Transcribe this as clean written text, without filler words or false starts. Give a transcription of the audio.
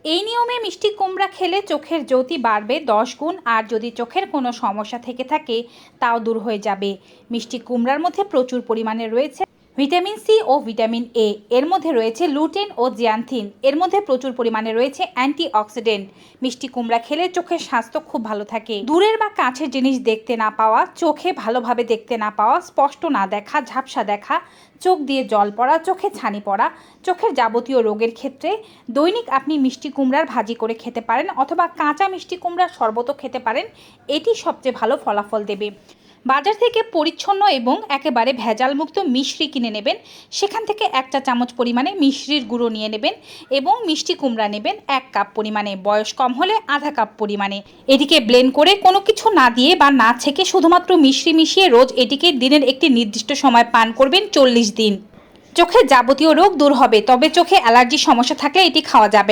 এই নিয়মে মিষ্টি কুমড়া খেলে চোখের জ্যোতি বাড়বে 10 গুণ, আর যদি চোখের কোনো সমস্যা থেকে থাকে তাও দূর হয়ে যাবে। মিষ্টি কুমড়ার মধ্যে প্রচুর পরিমাণে রয়েছে ভিটামিন সি ও ভিটামিন এ, এর মধ্যে রয়েছে লুটেন ও জিয়ান্থিন, এর মধ্যে প্রচুর পরিমাণে রয়েছে অ্যান্টিঅক্সিডেন্ট। মিষ্টি কুমড়া খেলে চোখের স্বাস্থ্য খুব ভালো থাকে। দূরের বা কাছের জিনিস দেখতে না পাওয়া, চোখে ভালোভাবে দেখতে না পাওয়া, স্পষ্ট না দেখা, ঝাপসা দেখা, চোখ দিয়ে জল পড়া, চোখে ছানি পড়া, চোখের যাবতীয় রোগের ক্ষেত্রে দৈনিক আপনি মিষ্টি কুমড়ার ভাজি করে খেতে পারেন অথবা কাঁচা মিষ্টি কুমড়ার শরবতও খেতে পারেন। এটি সবচেয়ে ভালো ফলাফল দেবে। বাজার থেকে পরিচ্ছন্ন এবং একেবারে ভেজালমুক্ত মিশ্রি কিনে নেবেন। সেখান থেকে 1 চা চামচ পরিমাণে মিশ্রির গুঁড়ো নিয়ে নেবেন এবং মিষ্টি কুমড়া নেবেন 1 কাপ পরিমাণে, বয়স কম হলে আধা কাপ পরিমাণে। এটিকে ব্লেন্ড করে কোনো কিছু না দিয়ে বা না ছেঁকে শুধুমাত্র মিশ্রি মিশিয়ে রোজ এটিকে দিনের একটি নির্দিষ্ট সময় পান করবেন 40 দিন। চোখের যাবতীয় রোগ দূর হবে, তবে চোখে অ্যালার্জির সমস্যা থাকলে এটি খাওয়া যাবে